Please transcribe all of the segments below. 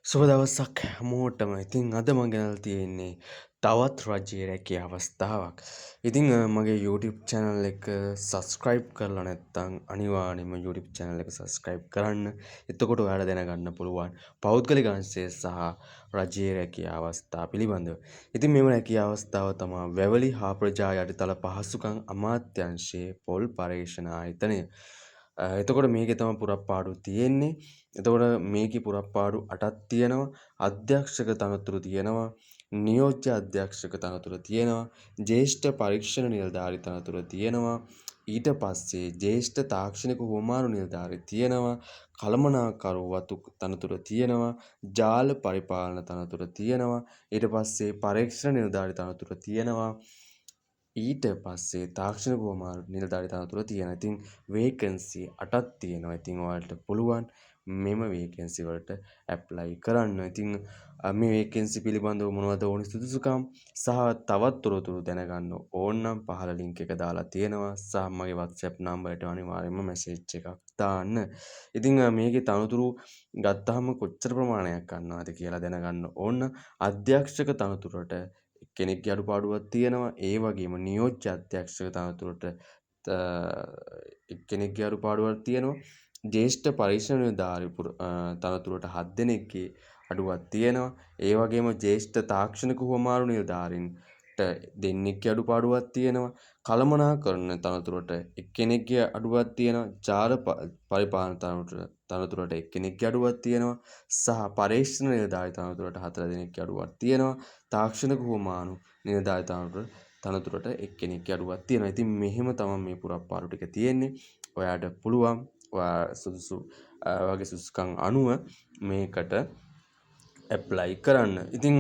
සුබ දවසක් හැමෝටම. ඉතින් අද මම ගෙනල්ලා තියෙන්නේ තවත් රජයේ රැකියා අවස්ථාවක්. ඉතින් මගේ YouTube channel එක subscribe කරලා නැත්නම් අනිවාර්යයෙන්ම YouTube channel එක subscribe කරන්න. එතකොට ඔයාලා දැනගන්න පුළුවන් පෞද්ගලික අංශය සහ රජයේ රැකියා අවස්ථා පිළිබඳව. ඉතින් මෙම රැකියා අවස්ථාව තමයි වැවලි හා ප්‍රජා යටිතල පහසුකම් අමාත්‍යාංශයේ පොල් පර්යේෂණ ආයතනය. එතකොට මේකේ තමයි පුරප්පාඩු තියෙන්නේ. එතකොට මේකේ පුරප්පාඩු 8ක් තියෙනවා. අධ්‍යක්ෂක තනතුරු තියෙනවා. නියෝජ්‍ය අධ්‍යක්ෂක තනතුරු තියෙනවා. ජ්‍යෙෂ්ඨ පරීක්ෂණ නිලධාරී තනතුරු තියෙනවා. ඊට පස්සේ ජ්‍යෙෂ්ඨ තාක්ෂණික හුවමාරු නිලධාරී තියෙනවා. කළමනාකරු වතු තනතුරු තියෙනවා. ජාල පරිපාලන තනතුරු තියෙනවා. ඊට පස්සේ පරීක්ෂණ නිලධාරී තනතුරු තියෙනවා. ඊට පස්සේ තාක්ෂණික හුවමාරු නිලධාරී තනතුර තියෙනවා. ඉතින් වේකන්සි 8ක් තියෙනවා. ඉතින් ඔයාලට පුළුවන් මෙම වේකන්සි වලට ඇප්ලයි කරන්න. ඉතින් මේ වේකන්සි පිළිබඳව මොනවද ඕනි සුදුසුකම් සහ තවත් තොරතුරු දැනගන්න ඕන නම් පහළ ලින්ක් එක දාලා තියෙනවා. සහ මගේ WhatsApp නම්බරයට අනිවාර්යයෙන්ම මැසේජ් එකක් දාන්න. ඉතින් මේකේ තනතුරු ගත්තාම කොච්චර ප්‍රමාණයක් ගන්නවද කියලා දැනගන්න ඕන. අධ්‍යක්ෂක තනතුරට කෙනෙක්ගේ අඩුපාඩුවක් තියෙනවා. ඒ වගේම නියෝජ්‍ය අධ්‍යක්ෂක තනතුරට එක්කෙනෙක්ගේ අඩුපාඩුවක් තියෙනවා. ජ්‍යෙෂ්ඨ පරීක්ෂණ නිලධාරී තනතුරට 7 දෙනෙක්ගේ අඩුවක් තියෙනවා. ඒ වගේම ජ්‍යෙෂ්ඨ තාක්ෂණික හුවමාරු නිලධාරීන්ට දෙන්නෙක්ගේ අඩුපාඩුවක් තියෙනවා. කළමනාකරණ තනතුරට එක්කෙනෙක්ගේ අඩුවක් තියෙනවා. ජාල පරිපාලන තනතුරට එක්කෙනෙක්ගේ අඩුවක් තියෙනවා. සහ පරීක්ෂණ නිලධාරී තනතුරට 4 දෙනෙක්ගේ අඩුවක් තියෙනවා. තාක්ෂණික හුවමාරු නිලධාරී තනතුරට එක්කෙනෙක්ගේ අඩුවක් තියෙනවා. ඉතින් මෙහෙම තමයි මේ පුරප්පාරු ටික තියෙන්නේ. ඔයාට පුළුවන් ඔයා සුදුසු වගේ සුදුසුකම් අනුව මේකට ඇප්ලයි කරන්න. ඉතින්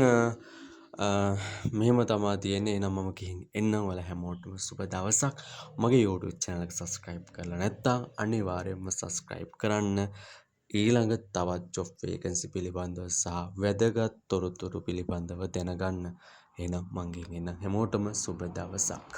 මෙහෙම තමයි තියෙන්නේ. එහෙනම් මම ගිහින් එන්නම්. ඔයාලා හැමෝටම සුබ දවසක්. මගේ YouTube channel එක subscribe කරලා නැත්නම් අනිවාර්යයෙන්ම subscribe කරන්න. ඊළඟ තවත් job vacancy පිළිබඳව සහ වැදගත් තොරතුරු පිළිබඳව දැනගන්න. එහෙනම් මං ගිහින් එන්නම්. හැමෝටම සුබ දවසක්.